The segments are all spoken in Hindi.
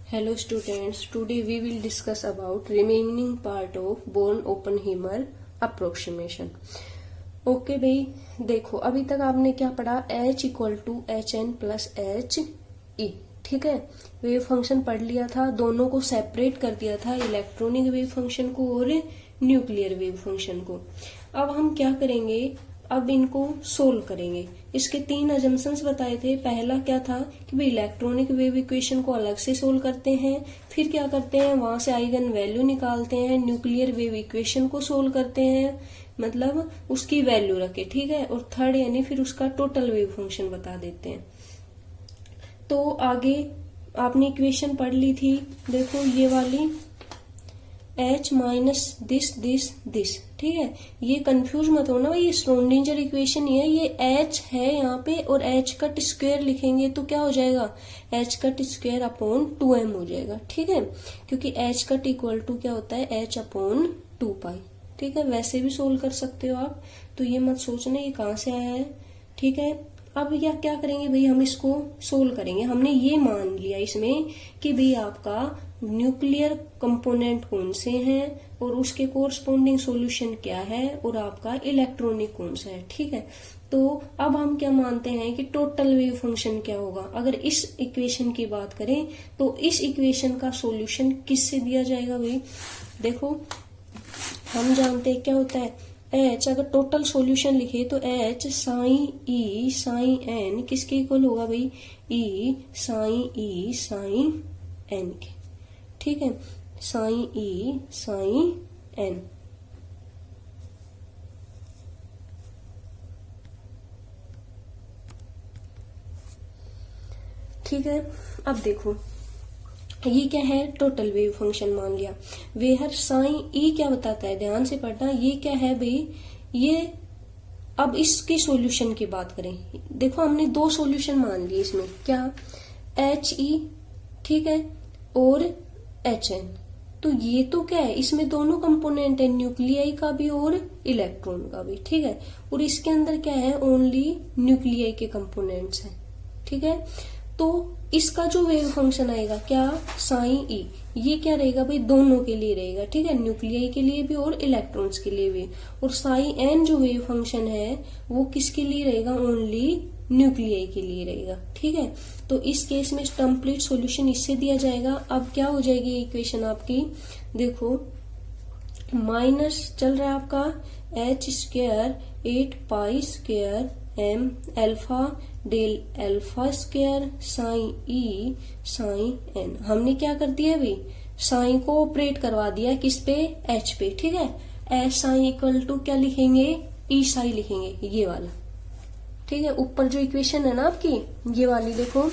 Hello students, today we will discuss about remaining part of Born-Oppenheimer approximation. Okay भाई, देखो अभी तक आपने क्या पढ़ा, h equal to H N plus H E. ठीक है, वेव फंक्शन पढ़ लिया था, दोनों को सेपरेट कर दिया था, इलेक्ट्रॉनिक वेव फंक्शन को और न्यूक्लियर वेव फंक्शन को. अब हम क्या करेंगे, अब इनको सोल्व करेंगे. इसके 3 अजम्पशंस बताए थे. पहला क्या था कि भाई इलेक्ट्रॉनिक वेव इक्वेशन को अलग से सोल्व करते हैं, फिर क्या करते हैं वहां से आइगन वैल्यू निकालते हैं, न्यूक्लियर वेव इक्वेशन को सोल्व करते हैं, मतलब उसकी वैल्यू रखे. ठीक है, और थर्ड यानी फिर उसका टोटल वेव फंक्शन बता देते हैं. तो आगे आपने इक्वेशन पढ़ ली थी, देखो ये वाली h माइनस दिस. ठीक है, ये कंफ्यूज मत होना भाई, ये श्रोडिंगर इक्वेशन ही है, ये h है यहाँ पे और h कट स्क्वायर लिखेंगे तो क्या हो जाएगा, h cut square upon 2m हो जाएगा. ठीक है, क्योंकि h कट इक्वल टू क्या होता है, h अपॉन 2 पाई. ठीक है, वैसे भी सोल्व कर सकते हो आप, तो ये मत सोचना ये कहाँ से आया है. ठीक है, अब यह क्या करेंगे भाई, हम इसको सोल्व करेंगे. हमने ये मान लिया इसमें कि भाई आपका न्यूक्लियर कंपोनेंट कौन से हैं और उसके कोरस्पोंडिंग सॉल्यूशन क्या है और आपका इलेक्ट्रॉनिक कौन सा है. ठीक है, तो अब हम क्या मानते हैं कि टोटल वेव फंक्शन क्या होगा. अगर इस इक्वेशन की बात करें तो इस इक्वेशन का सॉल्यूशन किससे दिया जाएगा भाई, देखो हम जानते हैं क्या होता है h. अगर टोटल सॉल्यूशन लिखे तो h sign E sign N किसके इक्वल होगा भाई, e साइन एन के. ठीक है, साइन ई साइन एन. ठीक है, अब देखो ये क्या है, टोटल वेव फंक्शन मान लिया. वेहर साइन ई क्या बताता है, ध्यान से पढ़ना, ये क्या है भाई, ये अब इसके सॉल्यूशन की बात करें, देखो हमने 2 सॉल्यूशन मान लिए इसमें, क्या एच ई, ठीक है, और एच एन. तो ये तो क्या है, इसमें दोनों कंपोनेंट है, न्यूक्लियाई का भी और इलेक्ट्रॉन का भी. ठीक है, और इसके अंदर क्या है, ओनली न्यूक्लियाई के कंपोनेंट्स हैं. ठीक है, तो इसका जो वेव फंक्शन आएगा क्या, साइन ई, ये क्या रहेगा भाई, दोनों के लिए रहेगा. ठीक है, न्यूक्लियाई के लिए भी और इलेक्ट्रॉन्स के लिए भी. और साइन एन जो वेव फंक्शन है वो किसके लिए रहेगा, ओनली न्यूक्लियाई के लिए रहेगा. ठीक है, तो इस केस में कंप्लीट सॉल्यूशन इससे दिया जाएगा. अब क्या हो जाएगी इक्वेशन आपकी, देखो माइनस चल रहा है आपका h square 8 pi square m alpha del alpha square sign E sign N. हमने क्या कर दिया भाई, साइन को ऑपरेट करवा दिया किस पे, h पे. ठीक है, एच साइन इक्वल टू क्या लिखेंगे, ई साइन लिखेंगे, ये वाला. ठीक है, ऊपर जो इक्वेशन है ना आपकी ये वाली, देखो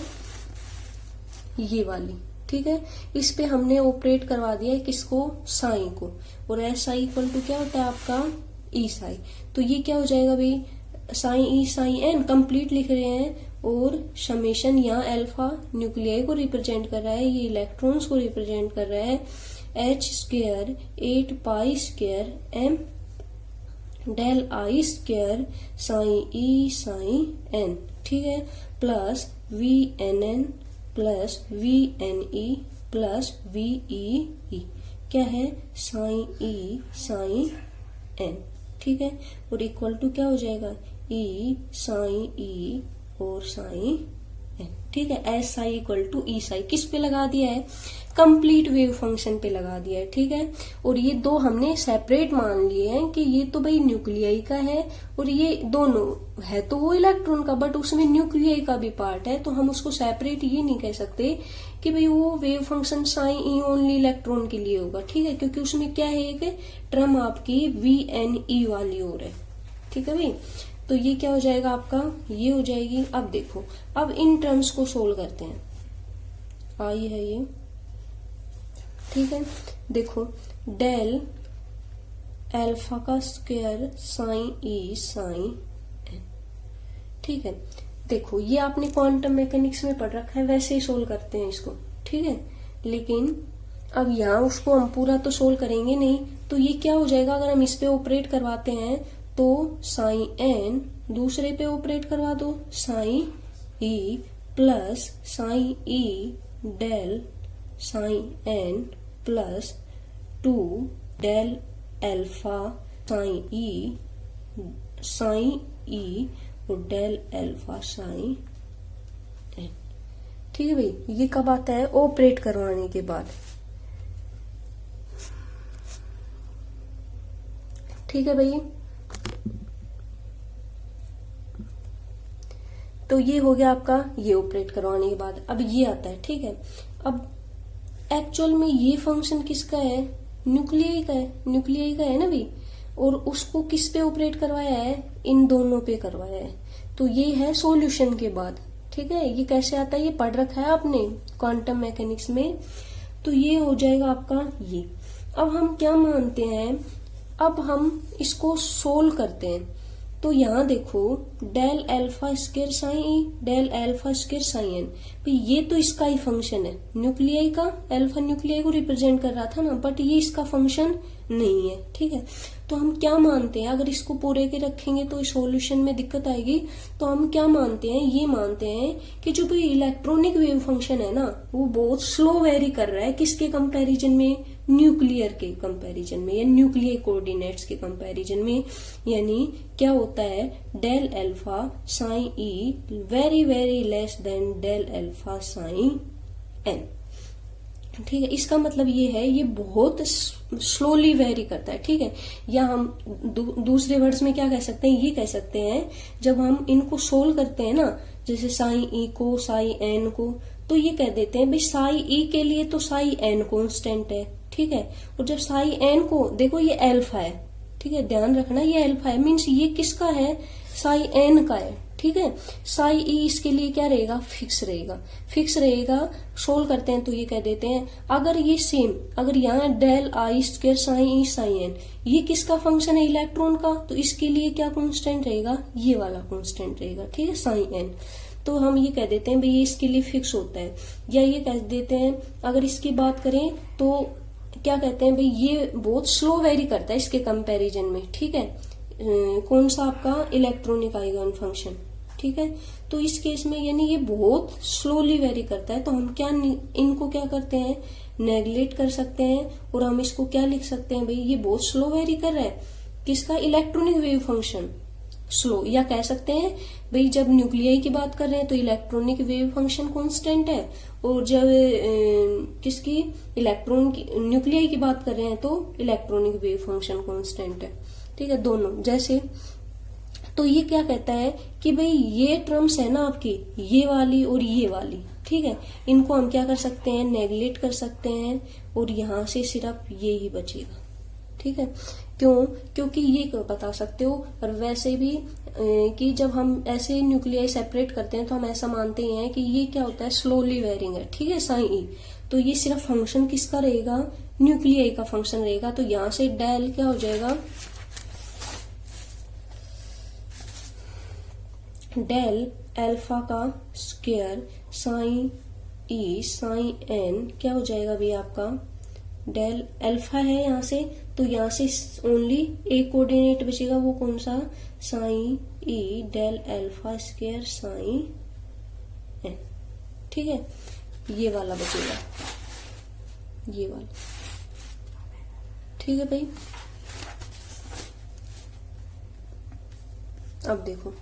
ये वाली. ठीक है, इस पे हमने ऑपरेट करवा दिया है किसको, साइन को, और एच साइन इक्वल टू क्या होता है आपका, ई साइन. तो ये क्या हो जाएगा भाई, sign E sign N complete लिख रहे हैं, और समेशन यहाँ अल्फा न्यूक्लियाई को रिप्रेजेंट कर रहा है, ये इलेक्ट्रॉन्स को रिप्रेजेंट कर रहा है, H square 8 pi square M del I square sign E sign N. ठीक है, plus V N N plus V N E plus V E, क्या है, साइन ई साइन एन. ठीक है, और इक्वल टू क्या हो जाएगा, ई साइन ई और साइन एन. ठीक है, S psi equal to E psi किस पे लगा दिया है, कंप्लीट वेव फंक्शन पे लगा दिया है. ठीक है, और ये 2 हमने सेपरेट मान लिए हैं कि ये तो भाई न्यूक्लियाई का है और ये दोनों है तो वो इलेक्ट्रॉन का, बट उसमें न्यूक्लियाई का भी पार्ट है, तो हम उसको सेपरेट ये नहीं कह सकते कि भाई वो वेव फंक्शन साइन ई ओनली इलेक्ट्रॉन के लिए होगा. ठीक है, क्योंकि उसमें क्या है, एक टर्म आपकी वी एन ई वाली और है. ठीक है भाई, तो ये क्या हो जाएगा आपका, ये हो जाएगी. अब देखो, अब इन टर्म्स को सोल्व करते हैं, आई है ये. ठीक है, देखो डेल अल्फा का square sign E sign N. ठीक है, देखो ये आपने क्वांटम मैकेनिक्स में पढ़ रखा है, वैसे ही सोल्व करते हैं इसको. ठीक है, लेकिन अब यहाँ उसको हम पूरा तो सोल्व करेंगे नहीं, तो ये क्या हो जाएगा, अगर हम इस पे ऑपरेट करवाते हैं तो साइन एन, दूसरे पे ऑपरेट करवा दो sine E plus sine E del sine N plus 2 del alpha sign E और डेल अल्फा साइन एन। ठीक है भाई, ये कब आता है? ऑपरेट करवाने के बाद। ठीक है भाई, तो ये हो गया आपका ये ऑपरेट करवाने के बाद। अब ये आता है, ठीक है। अब एक्चुअल में ये फंक्शन किसका है? न्यूक्लियाई का है, न्यूक्लियाई का है ना भाई। और उसको किस पे ऑपरेट करवाया है? इन दोनों पे करवाया है। तो ये है सॉल्यूशन के बाद। ठीक है, ये कैसे आता है? ये पढ़ रखा है आपने क्वांटम मैकेनिक्स में। तो ये हो जाएगा आपका ये। अब हम क्या मानते हैं? अब हम इसको सोल्व करते हैं। तो यहाँ देखो, del alpha square sign E del alpha square sign N, भाई ये तो इसका ही फंक्शन है न्यूक्लियाई का। अल्फा न्यूक्लियाई को रिप्रेजेंट कर रहा था ना, बट ये इसका फंक्शन नहीं है। ठीक है, तो हम क्या मानते हैं? अगर इसको पूरे के रखेंगे तो इस सॉल्यूशन में दिक्कत आएगी। तो हम क्या मानते हैं? ये मानते हैं कि जो भी इलेक्ट्रॉनिक वेव फंक्शन है ना, वो बहुत स्लो वेरी कर रहा है। किसके कंपैरिजन में? न्यूक्लियर के कंपैरिजन में, या न्यूक्लियर कोऑर्डिनेट्स के कंपैरिजन में। यानी क्या होता है? Del alpha sign E very very less than del alpha psi N. ठीक है, इसका मतलब ये है ये बहुत स्लोली वेरी करता है। ठीक है, या हम दूसरे वर्ड्स में क्या कह सकते हैं? ये कह सकते हैं जब हम इनको सोल्व करते हैं ना, जैसे साई ई को साई एन को, तो ये कह देते हैं भाई साई ई के लिए तो साई एन कांस्टेंट है। ठीक है, और जब साई एन को देखो ये अल्फा है। ठीक है, ध्यान रखना ये अल्फा है, मीन्स ये किसका है? साई एन का है। ठीक है, साई ई इसके लिए क्या रहेगा? फिक्स रहेगा। फिक्स रहेगा, सोल्व करते हैं तो ये कह देते हैं अगर ये सेम, अगर यहाँ del I square sign E sign N, ये किसका फंक्शन है? इलेक्ट्रॉन का। तो इसके लिए क्या कांस्टेंट रहेगा? ये वाला कांस्टेंट रहेगा। ठीक है, साइन एन। तो हम ये कह देते हैं भाई ये इसके लिए फिक्स होता है। या ये कह देते हैं, अगर इसकी बात करें तो क्या कहते हैं भाई ये बहुत स्लो वेरी करता है इसके कंपैरिजन में। ठीक है, कौन सा आपका? Electronic eigen function. ठीक है, तो इस केस में यानी ये बहुत स्लोली वेरी करता है। तो हम क्या इनको क्या करते हैं? नेगलेक्ट कर सकते हैं, और हम इसको क्या लिख सकते हैं? भाई ये बहुत स्लो वेरी कर रहा है। किसका? Electronic wave function slow. या कह सकते हैं भाई जब न्यूक्लियाई की बात कर रहे हैं तो इलेक्ट्रॉनिक वेव फंक्शन कांस्टेंट है, और जब किसकी? इलेक्ट्रॉन की न्यूक्लियाई की बात कर रहे हैं तो इलेक्ट्रॉनिक वेव फंक्शन कांस्टेंट है। ठीक है, दोनों जैसे। तो ये क्या कहता है कि भाई ये टर्म्स है ना आपकी, ये वाली और ये वाली। ठीक है, इनको हम क्या कर सकते हैं? नेगलेक्ट कर सकते हैं, और यहां से सिर्फ ये ही बचेगा। ठीक है, क्यों? क्योंकि ये बता सकते हो। और वैसे भी कि जब हम ऐसे न्यूक्लियाई सेपरेट करते हैं तो हम ऐसा मानते हैं कि ये क्या होता है? स्लोली वेरिंग है। ठीक है, साइन ई। तो ये सिर्फ फंक्शन किसका रहेगा? न्यूक्लियाई का फंक्शन रहेगा। तो यहां से डेल क्या हो जाएगा? डेल अल्फा का square sign E sign N क्या हो जाएगा भाई आपका? डेल अल्फा है यहाँ से, तो यहाँ से ओनली एक कोऑर्डिनेट बचेगा, वो कौन सा? Psi E del alpha square sign N. ठीक है, ये वाला बचेगा, ये वाला। ठीक है भाई, अब देखो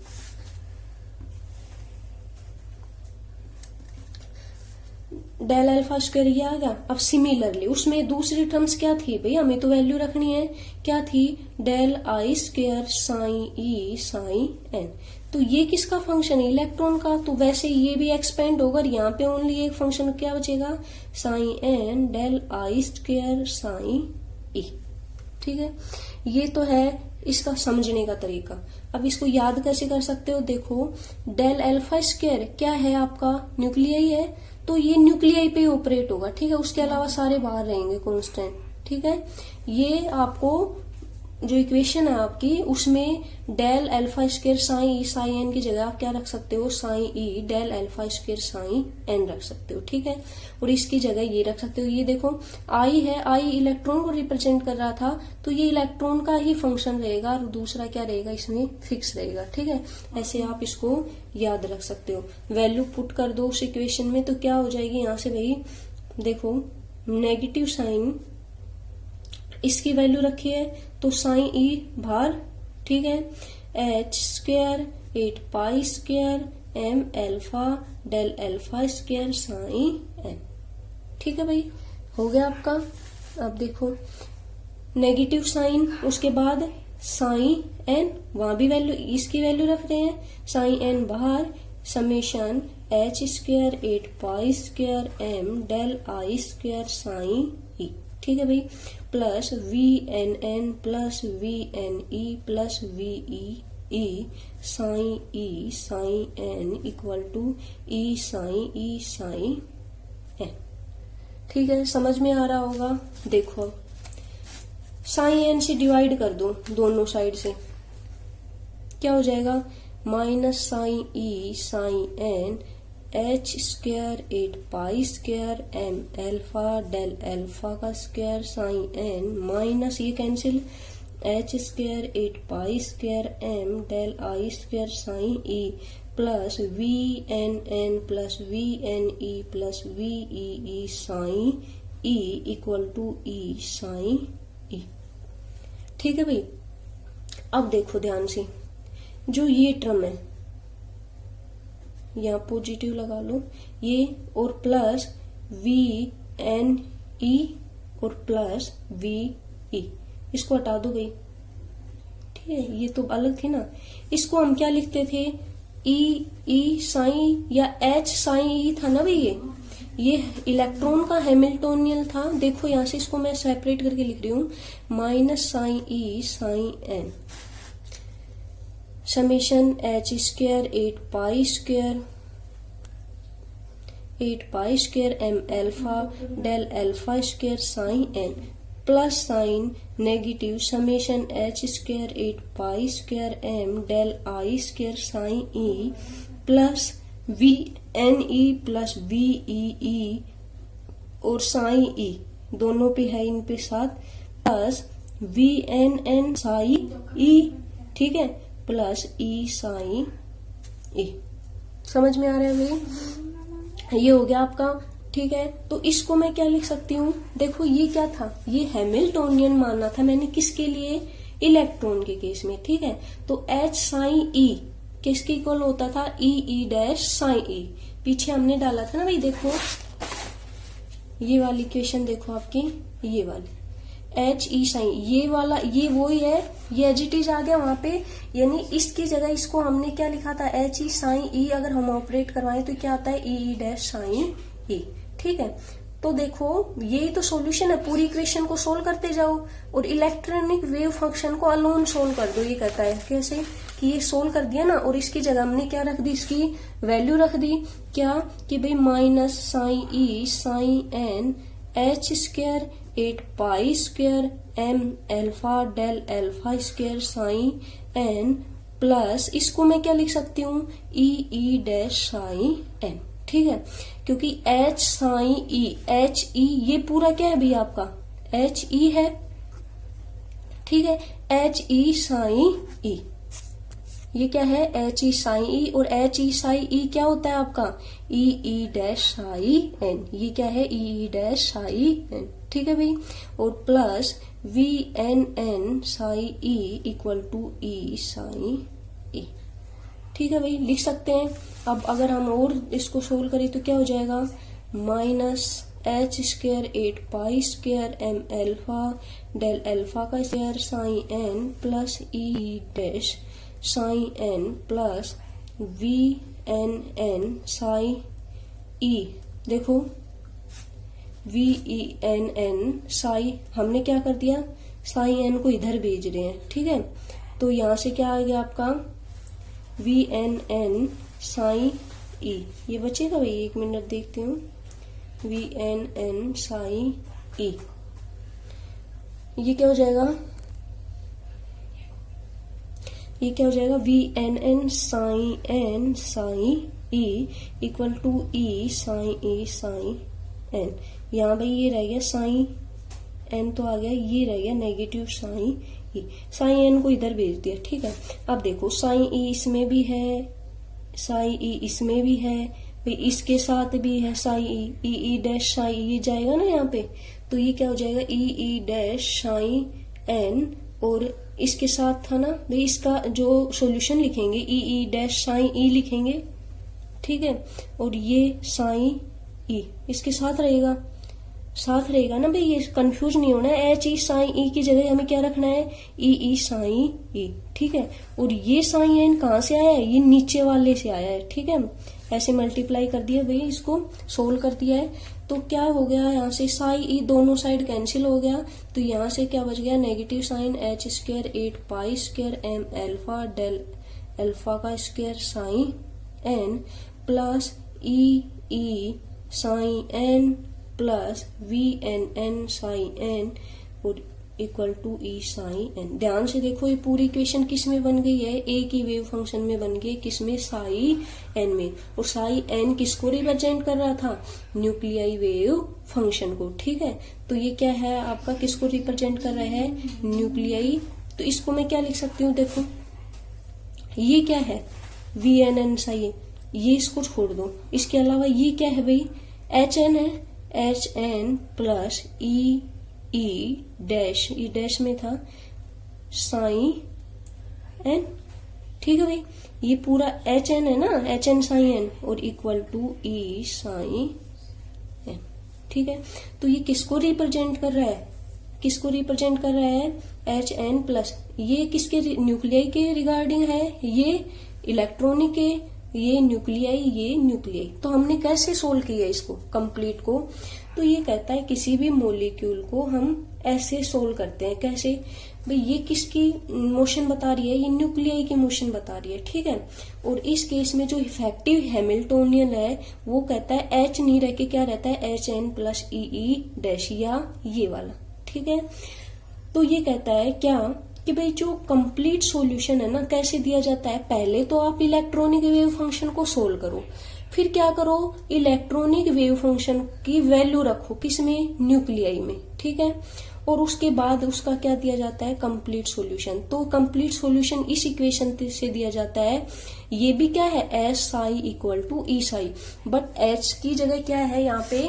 डेल अल्फा स्क्वायर ये आ गया। अब सिमिलरली उसमें दूसरी टर्म्स क्या थी भाई? हमें तो वैल्यू रखनी है। क्या थी? Del I square sign E sign N. तो ये किसका फंक्शन है? इलेक्ट्रॉन का। तो वैसे ये भी एक्सपेंड होगा, यहाँ पे ओनली एक फंक्शन क्या बचेगा? Sine N del I square sign E. ठीक है, ये तो है इसका समझने का तरीका। अब इसको याद कैसे कर सकते हो? देखो, डेल अल्फा स्क्वायर क्या है आपका? न्यूक्लियाई है, तो ये न्यूक्लियाई पे ऑपरेट होगा। ठीक है, उसके अलावा सारे बाहर रहेंगे कांस्टेंट। ठीक है, ये आपको जो इक्वेशन है आपकी उसमें del alpha square sign E sign N की जगह आप क्या रख सकते हो? Psi E del alpha square sign N रख सकते हो। ठीक है, और इसकी जगह ये रख सकते हो। ये देखो आई है, आई इलेक्ट्रॉन को रिप्रेजेंट कर रहा था, तो ये इलेक्ट्रॉन का ही फंक्शन रहेगा, और दूसरा क्या रहेगा? इसमें फिक्स रहेगा। ठीक है, ऐसे आप इसको याद रख सकते हो। वैल्यू पुट कर दो उस इक्वेशन में, तो क्या हो जाएगी यहाँ से भाई? देखो नेगेटिव साइन इसकी वैल्यू रखी है तो साइन ई बाहर, ठीक है, H square 8 pi square M alpha del alpha square sign N. ठीक है भाई, हो गया आपका। अब देखो नेगेटिव साइन, उसके बाद साइन एन, वहां भी वैल्यू इसकी वैल्यू रख रहे हैं, साइन एन बाहर, summation H square 8 pi square M del I square sign E. ठीक है भाई, plus V N plus V N E plus V E sign N equal to E sign N. ठीक है, समझ में आ रहा होगा। देखो साइन एन से डिवाइड कर दो दोनों साइड से, क्या हो जाएगा, minus sign E sign N H square 8 pi square M alpha del alpha का स्क्वायर साइन एन माइनस ये cancel H square 8 pi square M del I square sign E plus V N plus V N E plus V E sine E equal to E sine E. ठीक है भाई, अब देखो ध्यान से, जो ये टर्म है यहाँ पॉजिटिव लगा लो, ये और प्लस वी एन ई और प्लस वी ई, इसको हटा दो भाई। ठीक है, ये तो अलग थी ना, इसको हम क्या लिखते थे, ई साइन या एच साइन ई था ना भाई, ये इलेक्ट्रॉन का हैमिल्टोनियन था। देखो यहां से इसको मैं सेपरेट करके लिख रही हूं, minus sign E sign N summation H square 8 pi square M alpha del alpha square sign N plus psi negative summation H square 8 pi square M del I square sign E plus V N E plus V E और साइन ई दोनों पे है, इन पे साथ, plus V N sign E, ठीक है, प्लस ई साइन ई। समझ में आ रहा है भाई, ये हो गया आपका। ठीक है, तो इसको मैं क्या लिख सकती हूँ, देखो ये क्या था, ये हैमिल्टोनियन मानना था मैंने, किसके लिए, इलेक्ट्रॉन के केस में। ठीक है, तो एच साइन ई किसके इक्वल होता था, ई डैश साइन ई, पीछे हमने डाला था ना भाई। देखो ये वाली इक्वेशन देखो आपकी, ये वाली एच ई साइन, ये वाला ये वो ही है, ये एज इट इज आ गया वहां पे, यानी इसकी जगह इसको हमने क्या लिखा था, एच ई साइन ई, अगर हम ऑपरेट करवाएं तो क्या आता है, ई डैश साइन ई। ठीक है, तो देखो यही तो सॉल्यूशन है, पूरी इक्वेशन को सोल्व करते जाओ और इलेक्ट्रॉनिक वेव फंक्शन को अलोन सोल्व कर दो। ये कहता है कैसे कि ये सोल्व कर दिया ना, और इसकी जगह हमने क्या रख दी, इसकी वैल्यू रख दी, क्या कि भाई minus sign E sign N H square 8 pi square M alpha del alpha square sign N plus, इसको मैं क्या लिख सकती हूँ, ई डैश साइन एन। ठीक है, क्योंकि एच साइन ई, एच ई ये पूरा क्या है भैया आपका, एच ई है। ठीक है, एच ई साइन ई, ये क्या है, एच ई साइन ई, और एच ई साइन ई क्या होता है आपका, ई डैश साइन एन, ये क्या है, ई डैश साइन एन। ठीक है भाई, और plus V N sign E equal to E sine E. ठीक है भाई, लिख सकते हैं। अब अगर हम और इसको सोल्व करें तो क्या हो जाएगा, minus H square 8 pi square M alpha del alpha का square sign N plus E dash sine N plus V N sign E. देखो वी एन साइन, हमने क्या कर दिया, साइन एन को इधर भेज रहे हैं। ठीक है, तो यहां से क्या आ गया आपका, वी एन साइन ई, ये बचेगा भाई, 1 मिनट देखती हूँ, वी एन साइन ई, ये क्या हो जाएगा, ये क्या हो जाएगा, V N sign E equal to E sign N. यहाँ भाई ये रह गया साइन एन तो आ गया, ये रह गया negative sign E, sign N को इधर भेज दिया। ठीक है, अब देखो साइन ई इसमें भी है, साइन ई इसमें भी है, भाई इसके साथ भी है साई ई, ई डैश साई ये जाएगा ना यहाँ पे, तो ये क्या हो जाएगा ई डैश साई एन, और इसके साथ था ना भाई इसका जो सॉल्यूशन लिखेंगे ई डैश साई ई लिखेंगे, ठीक है, और ये साई ई इसके साथ रहेगा, साथ रहेगा ना भाई, ये कंफ्यूज नहीं होना है। एच ई साई ई की जगह हमें क्या रखना है ई साई ई, ठीक है, और ये साई एन कहाँ से आया है, ये नीचे वाले से आया है, ठीक है, ऐसे मल्टीप्लाई कर दिया भाई, इसको सोल्व कर दिया है, तो क्या हो गया यहाँ से साई ई दोनों साइड कैंसिल हो गया, तो यहाँ से क्या बच गया negative sine H square 8 pi square M alpha del alpha का square sign N plus E sign N plus V N sign N और equal to E sign N. ध्यान से देखो ये पूरी इक्वेशन किस में बन गई है, ए की वेव फंक्शन में बन गई, किसमें साई एन में, और साई एन किसको रिप्रेजेंट कर रहा था, न्यूक्लियाई वेव फंक्शन को, ठीक है, तो ये क्या है आपका किसको रिप्रेजेंट कर रहा है न्यूक्लियाई, तो इसको मैं क्या लिख सकती हूँ, देखो ये क्या है वी एन साई, ये इसको छोड़ दो, इसके अलावा ये क्या है भाई एच एन है, H N plus E dash, E dash में था साइन एन, ठीक है भाई, ये पूरा एच एन है ना, एच एन साइन एन और equal to E sign N, ठीक है, तो ये किसको रिप्रेजेंट कर रहा है, किसको रिप्रेजेंट कर रहा है एच एन प्लस, ये किसके न्यूक्लियाई के रिगार्डिंग है, ये इलेक्ट्रॉनिक के, ये न्यूक्लियाई, तो हमने कैसे सोल्व किया इसको कंप्लीट को, तो ये कहता है किसी भी मोलिक्यूल को हम ऐसे सोल्व करते हैं, कैसे भाई ये किसकी मोशन बता रही है, ये न्यूक्लियाई की मोशन बता रही है, ठीक है, और इस केस में जो इफेक्टिव हैमिल्टोनियन है वो कहता है एच नहीं रह के क्या रहता है H N plus E dash या ये वाला, ठीक है, तो ये कहता है क्या कि भाई जो कंप्लीट सॉल्यूशन है ना कैसे दिया जाता है, पहले तो आप इलेक्ट्रॉनिक वेव फंक्शन को सोल्व करो, फिर क्या करो इलेक्ट्रॉनिक वेव फंक्शन की वैल्यू रखो किसमें न्यूक्लियाई में, ठीक है, और उसके बाद उसका क्या दिया जाता है कंप्लीट सॉल्यूशन, तो कंप्लीट सॉल्यूशन इस इक्वेशन से दिया जाता है, ये भी क्या है H psi equal to E psi, but H की जगह क्या है यहाँ पे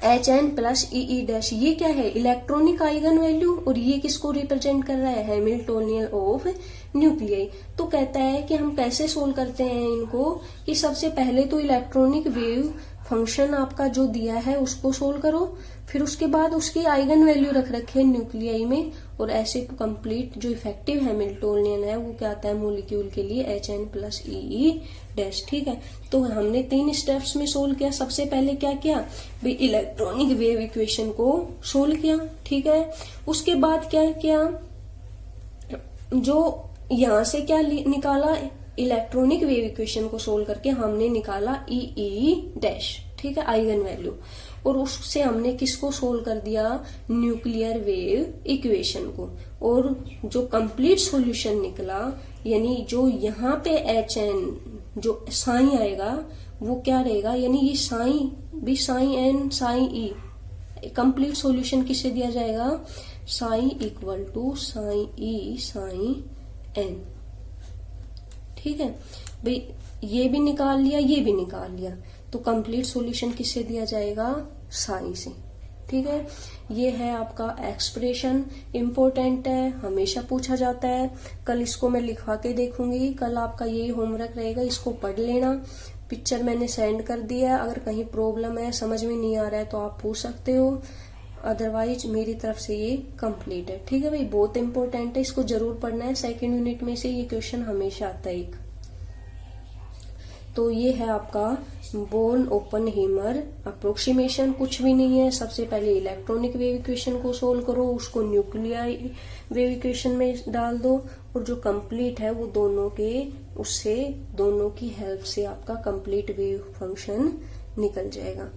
H N plus E dash, ये क्या है इलेक्ट्रॉनिक आइगन वैल्यू, और ये किसको रिप्रेजेंट कर रहा है हैमिल्टोनियन ऑफ न्यूक्लियाई, तो कहता है कि हम कैसे सोल्व करते हैं इनको, कि सबसे पहले तो इलेक्ट्रॉनिक वेव फंक्शन आपका जो दिया है उसको सोल्व करो, फिर उसके बाद उसकी आइगन वैल्यू रख रखे न्यूक्लियाई में, और ऐसे कंप्लीट जो इफेक्टिव हैमिल्टोनियन है वो क्या आता है मोलिक्यूल के लिए H N plus E dash, ठीक है, तो हमने 3 स्टेप्स में सोल्व किया, सबसे पहले क्या किया भाई इलेक्ट्रॉनिक वेव इक्वेशन को सोल्व किया, ठीक है, उसके बाद क्या किया जो यहां से क्या निकाला इलेक्ट्रॉनिक वेव इक्वेशन को सोल्व करके हमने निकाला ई डैश, ठीक है, आइगन वैल्यू, और उससे हमने किसको सोल्व कर दिया न्यूक्लियर वेव इक्वेशन को, और जो कंप्लीट सॉल्यूशन निकला यानी जो यहाँ पे एच एन जो साई आएगा वो क्या रहेगा, यानी ये साई भी psi N psi E, complete solution किससे दिया जाएगा psi equal to psi E psi N, ठीक है भाई, ये भी निकाल लिया ये भी निकाल लिया, तो कंप्लीट सॉल्यूशन किससे दिया जाएगा साई से, ठीक है, ये है आपका एक्सप्रेशन, इम्पोर्टेंट है, हमेशा पूछा जाता है, कल इसको मैं लिखवा के देखूंगी, कल आपका यही होमवर्क रहेगा, इसको पढ़ लेना, पिक्चर मैंने सेंड कर दिया है, अगर कहीं प्रॉब्लम है समझ में नहीं आ रहा है तो आप पूछ सकते हो, अदरवाइज मेरी तरफ से ये कंप्लीट है, ठीक है भाई, बहुत इंपॉर्टेंट है, इसको जरूर पढ़ना है, सेकेंड यूनिट में से ये क्वेश्चन हमेशा आता है एक, तो ये है आपका बोर्न ओपनहीमर अप्रोक्सीमेशन, कुछ भी नहीं है, सबसे पहले इलेक्ट्रॉनिक वेव इक्वेशन को सोल्व करो, उसको न्यूक्लियाई वेव इक्वेशन में डाल दो, और जो कंप्लीट है वो दोनों के उससे दोनों की हेल्प से आपका कंप्लीट वेव फंक्शन निकल जाएगा,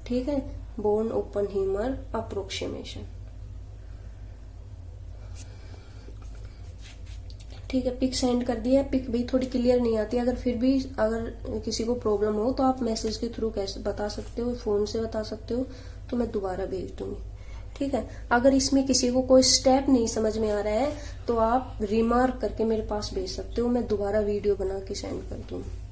ठीक है, बोर्न ओपनहीमर अप्रोक्सीमेशन, ठीक है, पिक सेंड कर दिया, पिक भी थोड़ी क्लियर नहीं आती, अगर फिर भी अगर किसी को प्रॉब्लम हो तो आप मैसेज के थ्रू कैसे बता सकते हो, फोन से बता सकते हो, तो मैं दोबारा भेज दूंगी, ठीक है, अगर इसमें किसी को कोई स्टेप नहीं समझ में आ रहा है तो आप रिमार्क करके मेरे पास भेज सकते हो, मैं दोबारा वीडियो बना के सेंड कर दूंगी।